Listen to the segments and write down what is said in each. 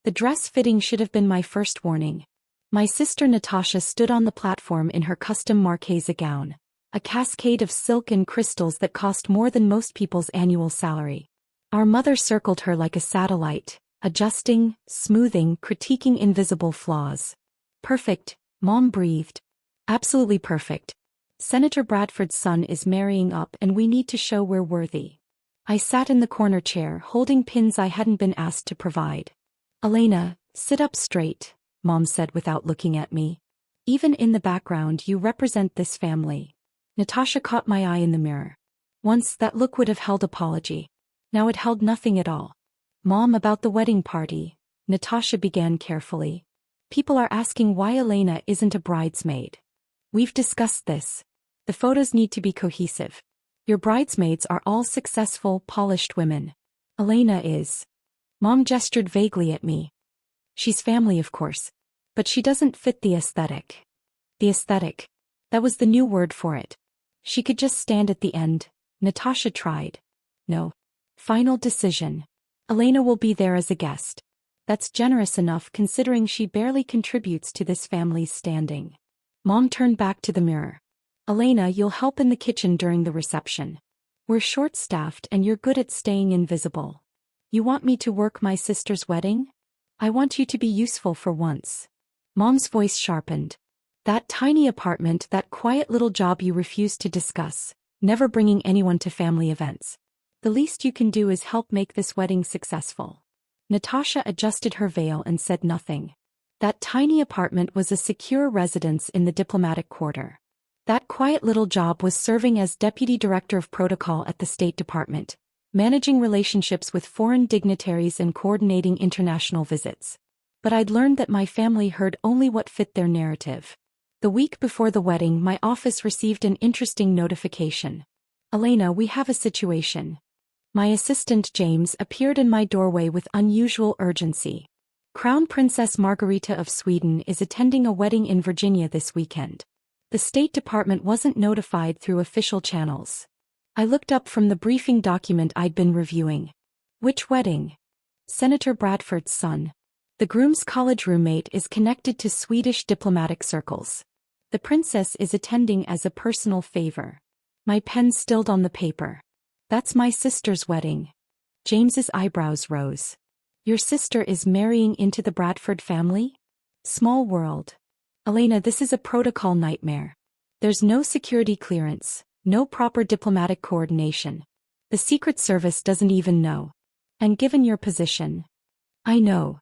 The dress fitting should have been my first warning. My sister Natasha stood on the platform in her custom Marchesa gown, a cascade of silk and crystals that cost more than most people's annual salary. Our mother circled her like a satellite, adjusting, smoothing, critiquing invisible flaws. Perfect, Mom breathed. Absolutely perfect. Senator Bradford's son is marrying up and we need to show we're worthy. I sat in the corner chair holding pins I hadn't been asked to provide. Elena, sit up straight, Mom said without looking at me. Even in the background you represent this family. Natasha caught my eye in the mirror. Once that look would have held apology. Now it held nothing at all. Mom, about the wedding party, Natasha began carefully. People are asking why Elena isn't a bridesmaid. We've discussed this. The photos need to be cohesive. Your bridesmaids are all successful, polished women. Elena is. Mom gestured vaguely at me. She's family, of course. But she doesn't fit the aesthetic. The aesthetic. That was the new word for it. She could just stand at the end. Natasha tried. No. Final decision. Elena will be there as a guest. That's generous enough considering she barely contributes to this family's standing. Mom turned back to the mirror. Elena, you'll help in the kitchen during the reception. We're short-staffed and you're good at staying invisible. You want me to work my sister's wedding? I want you to be useful for once. Mom's voice sharpened. That tiny apartment, that quiet little job you refused to discuss, never bringing anyone to family events. The least you can do is help make this wedding successful. Natasha adjusted her veil and said nothing. That tiny apartment was a secure residence in the diplomatic quarter. That quiet little job was serving as Deputy Director of Protocol at the State Department, managing relationships with foreign dignitaries and coordinating international visits. But I'd learned that my family heard only what fit their narrative. The week before the wedding, my office received an interesting notification. Elena, we have a situation. My assistant James appeared in my doorway with unusual urgency. Crown Princess Margarita of Sweden is attending a wedding in Virginia this weekend. The State Department wasn't notified through official channels. I looked up from the briefing document I'd been reviewing. Which wedding? Senator Bradford's son. The groom's college roommate is connected to Swedish diplomatic circles. The princess is attending as a personal favor. My pen stilled on the paper. That's my sister's wedding. James's eyebrows rose. Your sister is marrying into the Bradford family? Small world. Elena, this is a protocol nightmare. There's no security clearance, no proper diplomatic coordination. The Secret Service doesn't even know. And given your position. I know.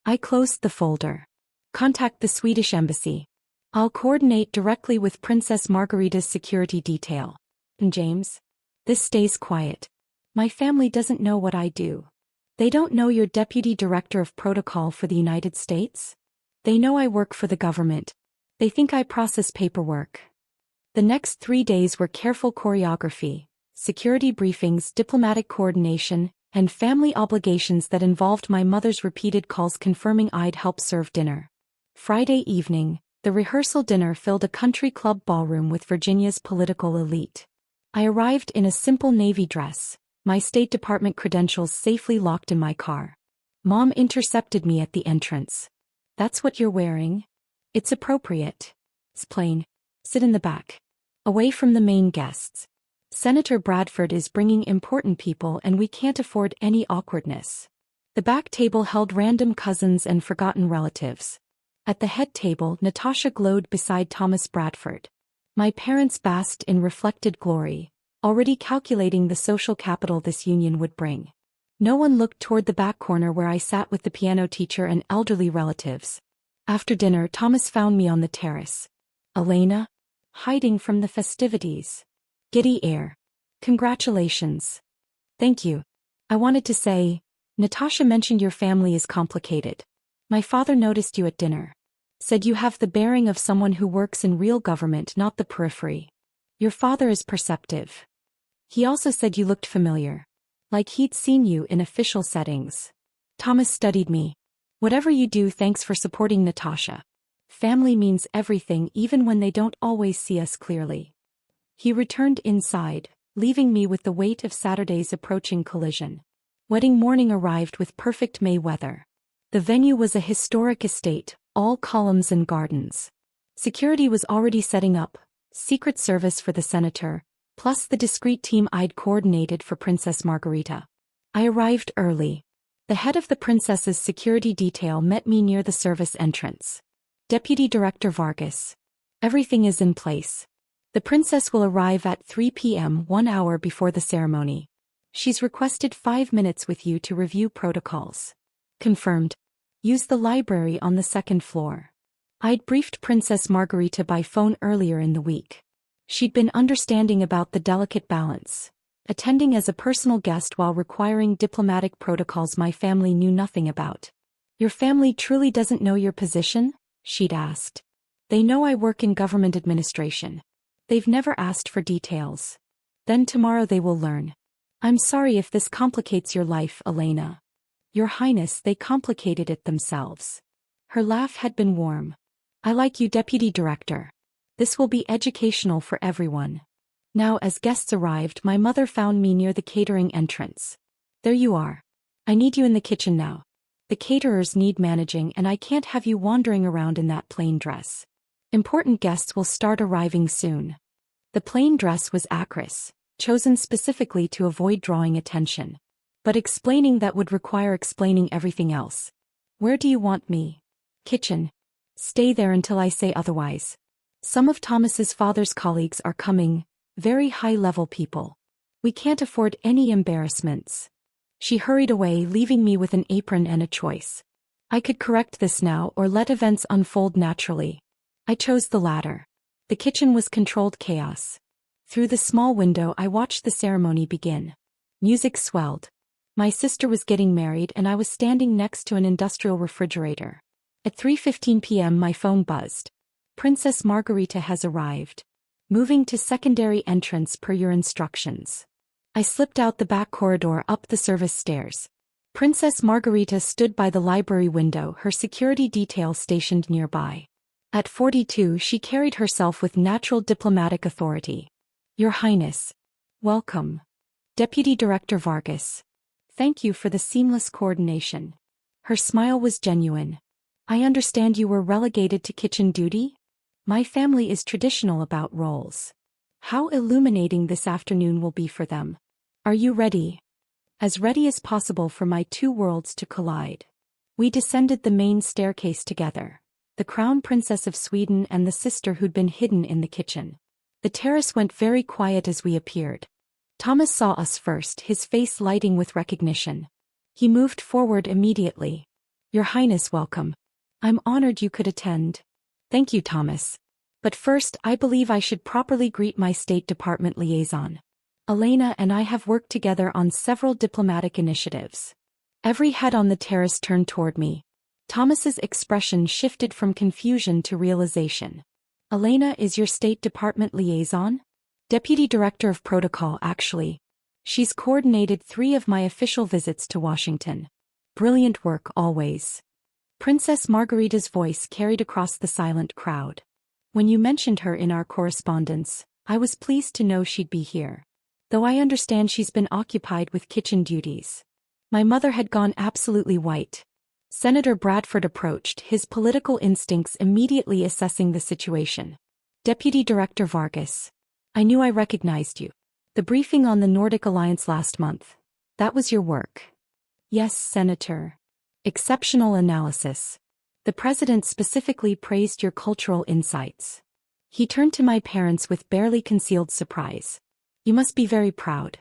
I closed the folder. Contact the Swedish embassy. I'll coordinate directly with Princess Margarita's security detail. And James? This stays quiet. My family doesn't know what I do. They don't know you're Deputy Director of Protocol for the United States? They know I work for the government. They think I process paperwork. The next 3 days were careful choreography, security briefings, diplomatic coordination, and family obligations that involved my mother's repeated calls confirming I'd help serve dinner. Friday evening, the rehearsal dinner filled a country club ballroom with Virginia's political elite. I arrived in a simple navy dress, my State Department credentials safely locked in my car. Mom intercepted me at the entrance. That's what you're wearing? It's appropriate. It's plain. Sit in the back. Away from the main guests. Senator Bradford is bringing important people and we can't afford any awkwardness. The back table held random cousins and forgotten relatives. At the head table, Natasha glowed beside Thomas Bradford. My parents basked in reflected glory, already calculating the social capital this union would bring. No one looked toward the back corner where I sat with the piano teacher and elderly relatives. After dinner, Thomas found me on the terrace. Elena? Hiding from the festivities. Giddy air. Congratulations. Thank you. I wanted to say, Natasha mentioned your family is complicated. My father noticed you at dinner. Said you have the bearing of someone who works in real government, not the periphery. Your father is perceptive. He also said you looked familiar. Like he'd seen you in official settings. Thomas studied me. Whatever you do, thanks for supporting Natasha. Family means everything even when they don't always see us clearly. He returned inside, leaving me with the weight of Saturday's approaching collision. Wedding morning arrived with perfect May weather. The venue was a historic estate, all columns and gardens. Security was already setting up, Secret Service for the senator, plus the discreet team I'd coordinated for Princess Margarita. I arrived early. The head of the princess's security detail met me near the service entrance. Deputy Director Vargas. Everything is in place. The princess will arrive at 3 p.m. 1 hour before the ceremony. She's requested 5 minutes with you to review protocols. Confirmed. Use the library on the second floor. I'd briefed Princess Margarita by phone earlier in the week. She'd been understanding about the delicate balance, attending as a personal guest while requiring diplomatic protocols my family knew nothing about. Your family truly doesn't know your position? She'd asked. They know I work in government administration. They've never asked for details. Then tomorrow they will learn. I'm sorry if this complicates your life, Elena. Your Highness, they complicated it themselves. Her laugh had been warm. I like you, Deputy Director. This will be educational for everyone. Now, as guests arrived, my mother found me near the catering entrance. There you are. I need you in the kitchen now. The caterers need managing and I can't have you wandering around in that plain dress. Important guests will start arriving soon. The plain dress was acris, chosen specifically to avoid drawing attention. But explaining that would require explaining everything else. Where do you want me? Kitchen. Stay there until I say otherwise. Some of Thomas's father's colleagues are coming, very high-level people. We can't afford any embarrassments. She hurried away, leaving me with an apron and a choice. I could correct this now or let events unfold naturally. I chose the latter. The kitchen was controlled chaos. Through the small window I watched the ceremony begin. Music swelled. My sister was getting married and I was standing next to an industrial refrigerator. At 3:15 p.m. my phone buzzed. Princess Margarita has arrived. Moving to secondary entrance per your instructions. I slipped out the back corridor up the service stairs. Princess Margarita stood by the library window, her security detail stationed nearby. At 42 she carried herself with natural diplomatic authority. Your Highness. Welcome. Deputy Director Vargas. Thank you for the seamless coordination. Her smile was genuine. I understand you were relegated to kitchen duty? My family is traditional about roles. How illuminating this afternoon will be for them. Are you ready? As ready as possible for my two worlds to collide. We descended the main staircase together. The Crown Princess of Sweden and the sister who'd been hidden in the kitchen. The terrace went very quiet as we appeared. Thomas saw us first, his face lighting with recognition. He moved forward immediately. Your Highness, welcome. I'm honored you could attend. Thank you, Thomas. But first, I believe I should properly greet my State Department liaison. Elena and I have worked together on several diplomatic initiatives. Every head on the terrace turned toward me. Thomas's expression shifted from confusion to realization. Elena is your State Department liaison? Deputy Director of Protocol, actually. She's coordinated 3 of my official visits to Washington. Brilliant work, always. Princess Margarita's voice carried across the silent crowd. When you mentioned her in our correspondence, I was pleased to know she'd be here. Though I understand she's been occupied with kitchen duties. My mother had gone absolutely white. Senator Bradford approached, his political instincts immediately assessing the situation. Deputy Director Vargas. I knew I recognized you. The briefing on the Nordic Alliance last month. That was your work. Yes, Senator. Exceptional analysis. The President specifically praised your cultural insights. He turned to my parents with barely concealed surprise. You must be very proud.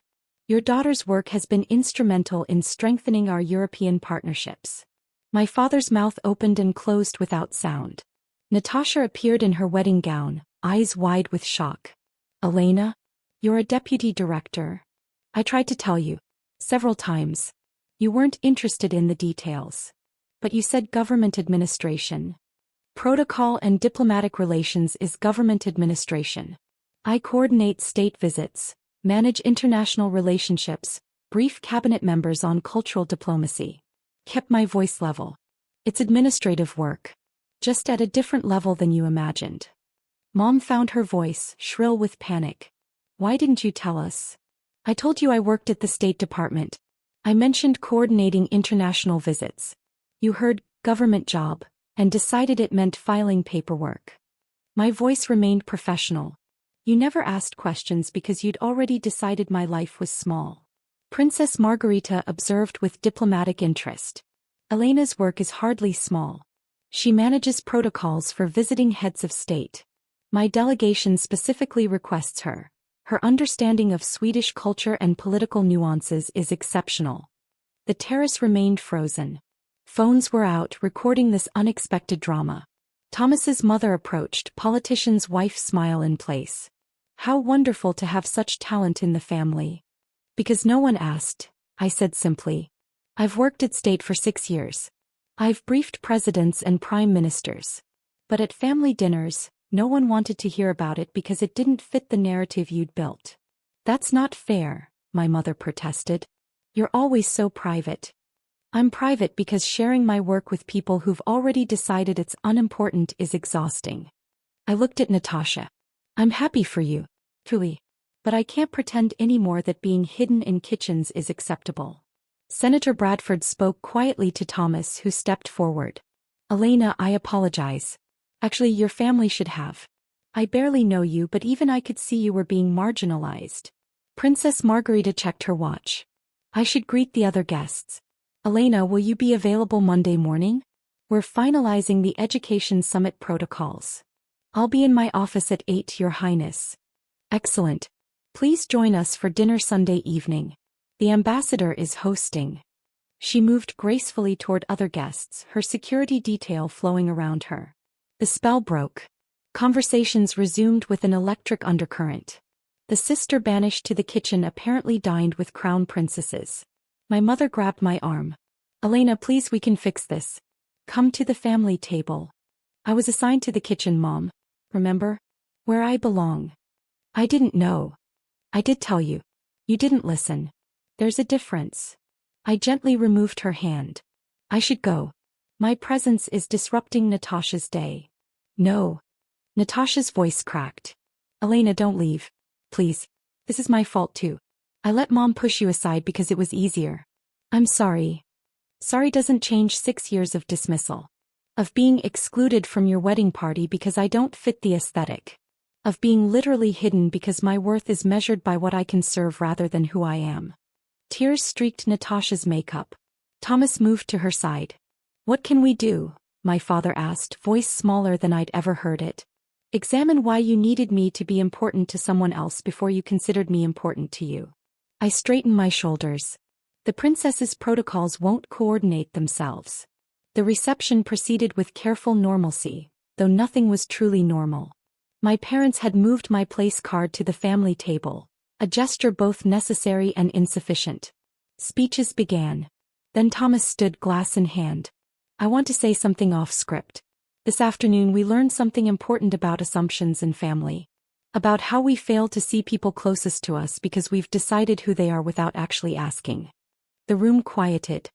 Your daughter's work has been instrumental in strengthening our European partnerships. My father's mouth opened and closed without sound. Natasha appeared in her wedding gown, eyes wide with shock. Elena? You're a deputy director. I tried to tell you. Several times. You weren't interested in the details. But you said government administration. Protocol and diplomatic relations is government administration. I coordinate state visits, manage international relationships, brief cabinet members on cultural diplomacy. Kept my voice level. It's administrative work. Just at a different level than you imagined. Mom found her voice shrill with panic. Why didn't you tell us? I told you I worked at the State Department. I mentioned coordinating international visits. You heard government job and decided it meant filing paperwork. My voice remained professional. You never asked questions because you'd already decided my life was small. Princess Margarita observed with diplomatic interest. Elena's work is hardly small. She manages protocols for visiting heads of state. My delegation specifically requests her. Her understanding of Swedish culture and political nuances is exceptional. The terrace remained frozen. Phones were out, recording this unexpected drama. Thomas's mother approached, politician's wife smile in place. How wonderful to have such talent in the family. Because no one asked, I said simply. I've worked at state for 6 years. I've briefed presidents and prime ministers. But at family dinners, no one wanted to hear about it because it didn't fit the narrative you'd built. That's not fair, my mother protested. You're always so private. I'm private because sharing my work with people who've already decided it's unimportant is exhausting. I looked at Natasha. I'm happy for you, truly. But I can't pretend anymore that being hidden in kitchens is acceptable. Senator Bradford spoke quietly to Thomas, who stepped forward. Elena, I apologize. Actually, your family should have. I barely know you, but even I could see you were being marginalized. Princess Margarita checked her watch. I should greet the other guests. Elena, will you be available Monday morning? We're finalizing the Education Summit protocols. I'll be in my office at 8, Your Highness. Excellent. Please join us for dinner Sunday evening. The ambassador is hosting. She moved gracefully toward other guests, her security detail flowing around her. The spell broke. Conversations resumed with an electric undercurrent. The sister banished to the kitchen apparently dined with crown princesses. My mother grabbed my arm. Elena, please, we can fix this. Come to the family table. I was assigned to the kitchen, Mom. Remember? Where I belong. I didn't know. I did tell you. You didn't listen. There's a difference. I gently removed her hand. I should go. My presence is disrupting Natasha's day. No. Natasha's voice cracked. Elena, don't leave. Please. This is my fault too. I let Mom push you aside because it was easier. I'm sorry. Sorry doesn't change 6 years of dismissal. Of being excluded from your wedding party because I don't fit the aesthetic. Of being literally hidden because my worth is measured by what I can serve rather than who I am. Tears streaked Natasha's makeup. Thomas moved to her side. What can we do? My father asked, voice smaller than I'd ever heard it. Examine why you needed me to be important to someone else before you considered me important to you. I straightened my shoulders. The princess's protocols won't coordinate themselves. The reception proceeded with careful normalcy, though nothing was truly normal. My parents had moved my place card to the family table, a gesture both necessary and insufficient. Speeches began. Then Thomas stood, glass in hand. I want to say something off script. This afternoon we learned something important about assumptions in family. About how we fail to see people closest to us because we've decided who they are without actually asking. The room quieted.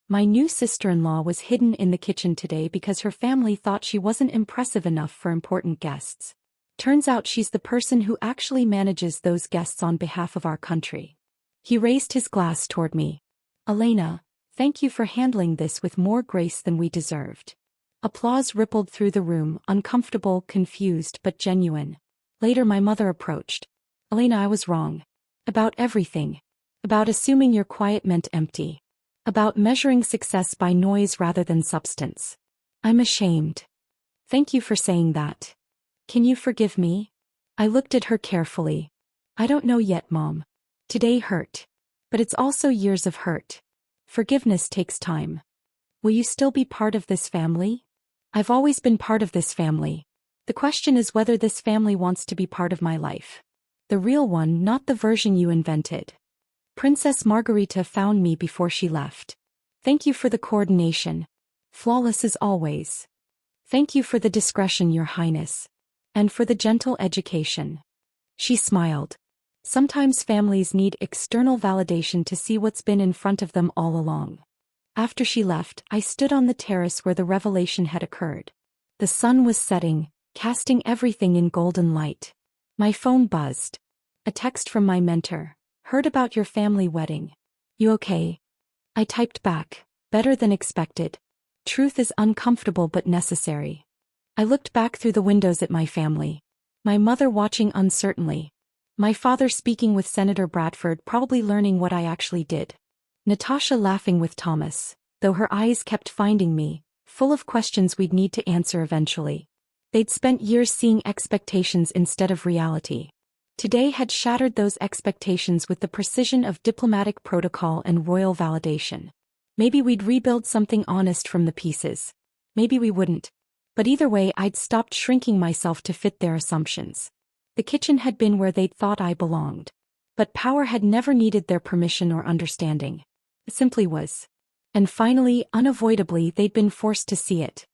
My new sister-in-law was hidden in the kitchen today because her family thought she wasn't impressive enough for important guests. Turns out she's the person who actually manages those guests on behalf of our country. He raised his glass toward me. Elena, thank you for handling this with more grace than we deserved. Applause rippled through the room, uncomfortable, confused, but genuine. Later my mother approached. Elena, I was wrong. About everything. About assuming your quiet meant empty. About measuring success by noise rather than substance. I'm ashamed. Thank you for saying that. Can you forgive me? I looked at her carefully. I don't know yet, Mom. Today hurt. But it's also years of hurt. Forgiveness takes time. Will you still be part of this family? I've always been part of this family. The question is whether this family wants to be part of my life. The real one, not the version you invented. Princess Margarita found me before she left. Thank you for the coordination. Flawless as always. Thank you for the discretion, Your Highness. And for the gentle education. She smiled. Sometimes families need external validation to see what's been in front of them all along. After she left, I stood on the terrace where the revelation had occurred. The sun was setting, casting everything in golden light. My phone buzzed. A text from my mentor. Heard about your family wedding. You okay? I typed back. Better than expected. Truth is uncomfortable but necessary. I looked back through the windows at my family. My mother watching uncertainly. My father speaking with Senator Bradford, probably learning what I actually did. Natasha laughing with Thomas, though her eyes kept finding me, full of questions we'd need to answer eventually. They'd spent years seeing expectations instead of reality. Today had shattered those expectations with the precision of diplomatic protocol and royal validation. Maybe we'd rebuild something honest from the pieces. Maybe we wouldn't. But either way, I'd stopped shrinking myself to fit their assumptions. The kitchen had been where they'd thought I belonged. But power had never needed their permission or understanding. It simply was. And finally, unavoidably, they'd been forced to see it.